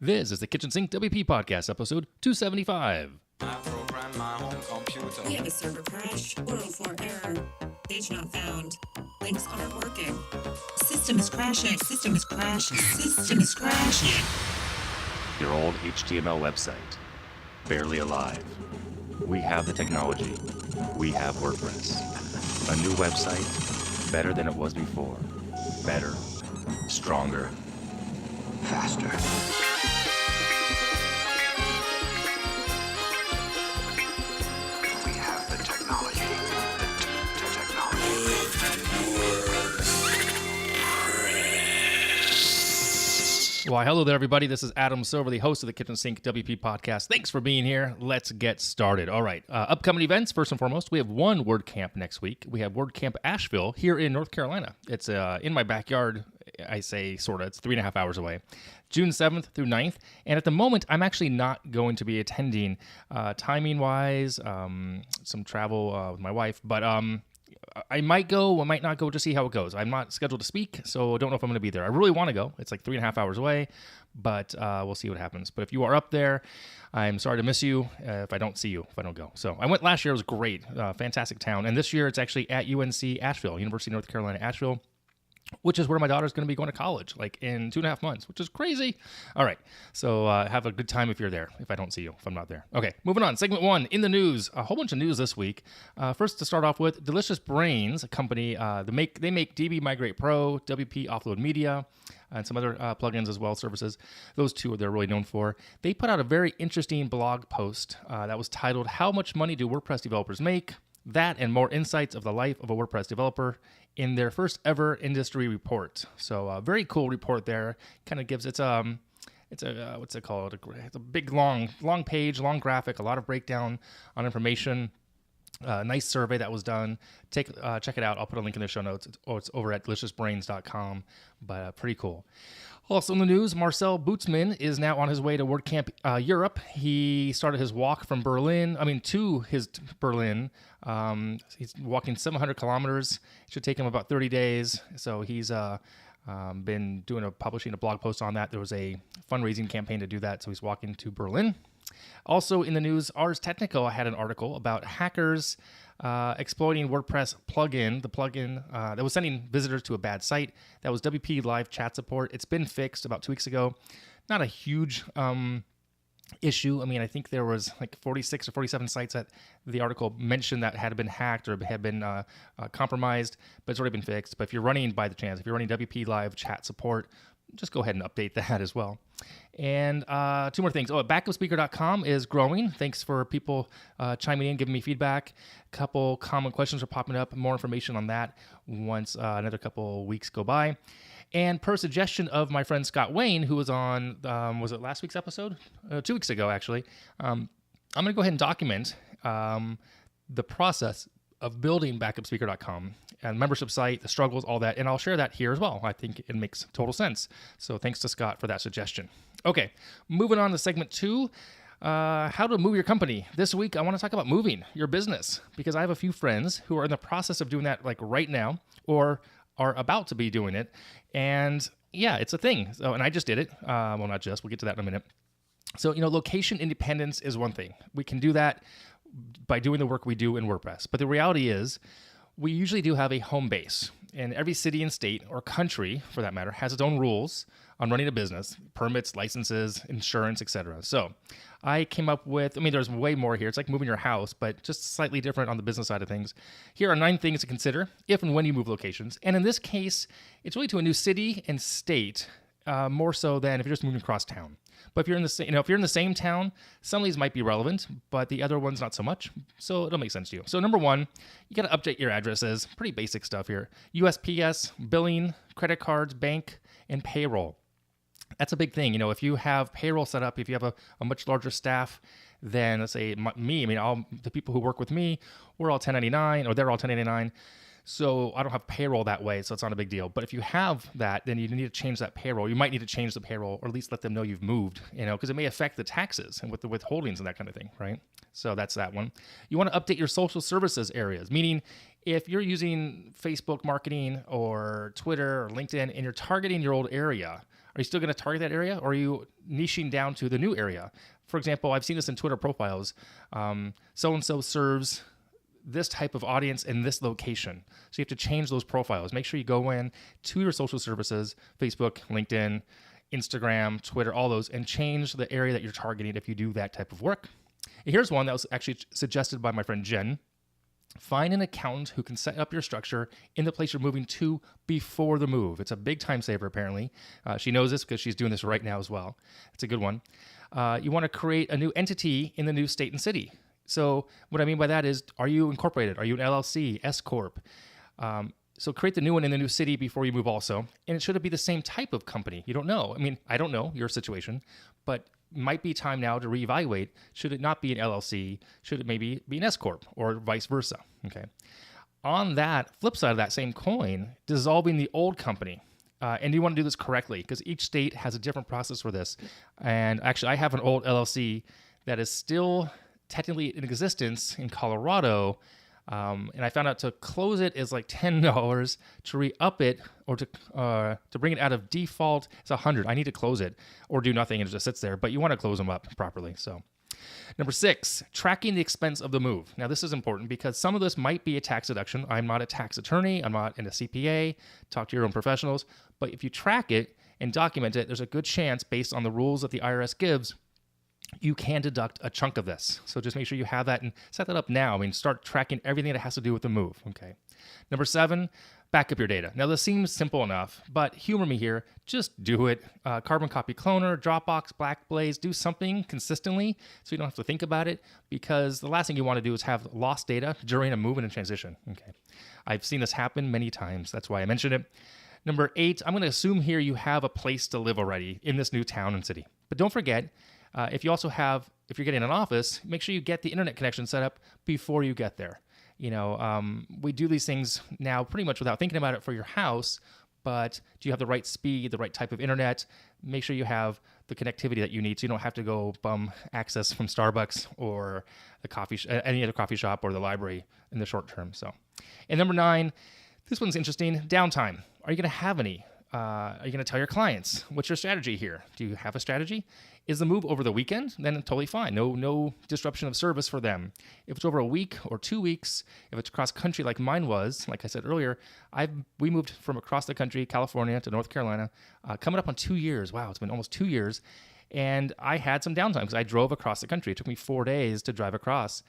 This is the Kitchen Sink WP Podcast, episode 275. I program my home computer. We have a server crash, 404 error, page not found, links aren't working. System is crashing, system is crashing, system is crashing. Your old HTML website, barely alive. We have the technology. We have WordPress. A new website, better than it was before. Better, stronger, faster. We have the technology. Well, hello there, everybody. This is Adam Silver, the host of the Kitchen Sink WP Podcast. Thanks for being here. Let's get started. All right. Upcoming events, first and foremost, we have one WordCamp next week. We have WordCamp Asheville here in North Carolina. It's in my backyard. I say sort of. It's 3.5 hours away. June 7th through 9th. And at the moment, I'm actually not going to be attending timing-wise, some travel with my wife. But I might go, I might not go, to see how it goes. I'm not scheduled to speak, so I don't know if I'm going to be there. I really want to go. It's like 3.5 hours away, but we'll see what happens. But if you are up there, I'm sorry to miss you if I don't see you, if I don't go. So I went last year. It was great. Fantastic town. And this year, it's actually at UNC Asheville, University of North Carolina, Asheville, which is where my daughter's going to be going to college, like in 2.5 months, which is crazy. All right. So have a good time if you're there, if I don't see you, if I'm not there. Okay, moving on. Segment 1, in the news. A whole bunch of news this week. First, to start off with, Delicious Brains, a company, they make DB Migrate Pro, WP Offload Media, and some other plugins as well, services. Those two they're really known for. They put out a very interesting blog post that was titled, How Much Money Do WordPress Developers Make? That and more insights of the life of a WordPress developer in their first ever industry report. So a very cool report there. Kind of gives it's a what's it called? It's a big long page, long graphic, a lot of breakdown on information. Nice survey that was done. Check it out. I'll put a link in the show notes. It's over at delicioussbrains.com, but pretty cool. Also in the news, Marcel Bootsman is now on his way to WordCamp Europe. He started his walk from to his Berlin. He's walking 700 kilometers. It should take him about 30 days. So he's been publishing a blog post on that. There was a fundraising campaign to do that, so he's walking to Berlin. Also in the news, Ars Technica had an article about hackers exploiting WordPress plugin, the plugin that was sending visitors to a bad site. That was WP Live Chat Support. It's been fixed about 2 weeks ago. Not a huge issue. I mean, I think there was like 46 or 47 sites that the article mentioned that had been hacked or had been compromised, but it's already been fixed. But if you're running, by the chance, if you're running WP Live Chat Support, just go ahead and update that as well. And 2 more things. Backupspeaker.com is growing. Thanks for people chiming in, giving me feedback. A couple common questions are popping up. More information on that once another couple weeks go by. And per suggestion of my friend Scott Wayne, who was on, was it last week's episode? 2 weeks ago, actually. I'm going to go ahead and document the process of building backupspeaker.com and membership site, the struggles, all that, and I'll share that here as well. I think it makes total sense. So thanks to Scott for that suggestion. Okay, moving on to segment 2, how to move your company. This week, I want to talk about moving your business because I have a few friends who are in the process of doing that like right now or are about to be doing it. And yeah, it's a thing. So, and I just did it. Well, not just, we'll get to that in a minute. So, location independence is one thing. We can do that by doing the work we do in WordPress. But the reality is we usually do have a home base, and every city and state or country, for that matter, has its own rules on running a business, permits, licenses, insurance, etc. So I came up with, there's way more here. It's like moving your house, but just slightly different on the business side of things. Here are 9 things to consider if and when you move locations. And in this case, it's really to a new city and state, more so than if you're just moving across town. But if you're in the same town, some of these might be relevant, but the other ones not so much. So it'll make sense to you. So number 1, you got to update your addresses. Pretty basic stuff here. USPS, billing, credit cards, bank, and payroll. That's a big thing. If you have payroll set up, if you have a much larger staff than, let's say, me, all the people who work with me, we're all 1099, or they're all 1099. So I don't have payroll that way, so it's not a big deal. But if you have that, then you need to change that payroll. You might need to change the payroll, or at least let them know you've moved, because it may affect the taxes and with the withholdings and that kind of thing, right? So that's that one. You want to update your social services areas, meaning if you're using Facebook marketing or Twitter or LinkedIn and you're targeting your old area, Are you still going to target that area, or are you niching down to the new area? For example, I've seen this in Twitter profiles. So-and-so serves this type of audience in this location. So you have to change those profiles. Make sure you go in to your social services, Facebook, LinkedIn, Instagram, Twitter, all those, and change the area that you're targeting if you do that type of work. Here's one that was actually suggested by my friend Jen. Find an accountant who can set up your structure in the place you're moving to before the move. It's a big time saver, apparently. She knows this because she's doing this right now as well. It's a good one. You want to create a new entity in the new state and city. So what I mean by that is, are you incorporated? Are you an LLC, S Corp? So create the new one in the new city before you move also. And it should be the same type of company. You don't know. I mean, I don't know your situation, but might be time now to reevaluate. Should it not be an LLC? Should it maybe be an S Corp or vice versa? Okay. On that flip side of that same coin, dissolving the old company. And you want to do this correctly because each state has a different process for this. And actually, I have an old LLC that is still technically in existence in Colorado. And I found out to close it is like $10. To re-up it or to bring it out of default, it's $100. I need to close it or do nothing and it just sits there. But you want to close them up properly. So, number 6, tracking the expense of the move. Now, this is important because some of this might be a tax deduction. I'm not a tax attorney. I'm not in a CPA. Talk to your own professionals. But if you track it and document it, there's a good chance based on the rules that the IRS gives, you can deduct a chunk of this. So just make sure you have that and set that up now. I mean, start tracking everything that has to do with the move. Okay. Number 7, back up your data. Now, this seems simple enough, but humor me here. Just do it. Carbon copy cloner, Dropbox, Blackblaze, do something consistently so you don't have to think about it, because the last thing you want to do is have lost data during a move and a transition. Okay. I've seen this happen many times. That's why I mentioned it. Number 8, I'm going to assume here you have a place to live already in this new town and city. But don't forget, if you're getting an office, make sure you get the internet connection set up before you get there. We do these things now pretty much without thinking about it for your house, but do you have the right speed, the right type of internet? Make sure you have the connectivity that you need so you don't have to go bum access from Starbucks or the any other coffee shop or the library in the short term. So, and number 9, this one's interesting, downtime. Are you going to have any? Are you going to tell your clients? What's your strategy here? Do you have a strategy? Is the move over the weekend? Then totally fine. No disruption of service for them. If it's over a week or 2 weeks, if it's cross country like mine was, like I said earlier, we moved from across the country, California to North Carolina, coming up on 2 years. Wow, it's been almost 2 years. And I had some downtime because I drove across the country. It took me 4 days to drive across.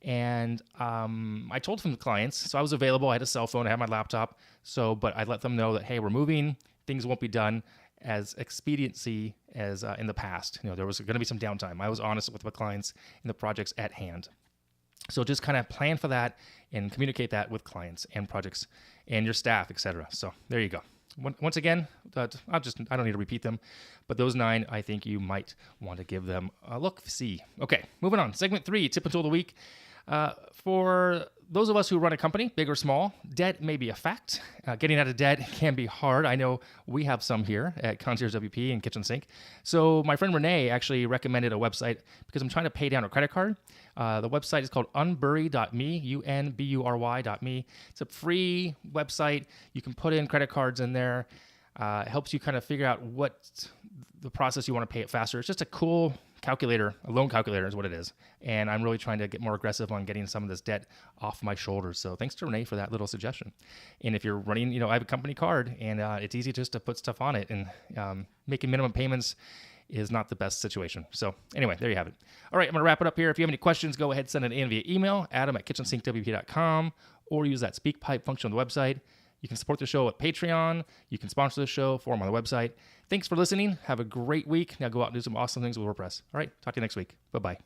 And I told some clients, so I was available. I had a cell phone, I had my laptop. But I let them know that, hey, we're moving. Things won't be done as expediency as in the past. There was going to be some downtime. I was honest with my clients in the projects at hand. So just kind of plan for that and communicate that with clients and projects and your staff, etc. So there you go. Once again, I don't need to repeat them, but those 9, I think you might want to give them a look-see. Okay, moving on. Segment 3, tip and tool of the week. For those of us who run a company, big or small, debt may be a fact. Getting out of debt can be hard. I know we have some here at Concierge WP and Kitchen Sink. So my friend Renee actually recommended a website because I'm trying to pay down a credit card. The website is called unbury.me, unbury.me. It's a free website. You can put in credit cards in there. It helps you kind of figure out what the process you want to pay it faster. It's just a cool calculator, a loan calculator is what it is. And I'm really trying to get more aggressive on getting some of this debt off my shoulders. So thanks to Renee for that little suggestion. And if you're running, I have a company card and it's easy just to put stuff on it, and making minimum payments is not the best situation. So anyway, there you have it. All right, I'm going to wrap it up here. If you have any questions, go ahead, send it in via email, adam@kitchensinkwp.com, or use that speak pipe function on the website. You can support the show at Patreon. You can sponsor the show, form on the website. Thanks for listening. Have a great week. Now go out and do some awesome things with WordPress. All right, talk to you next week. Bye-bye.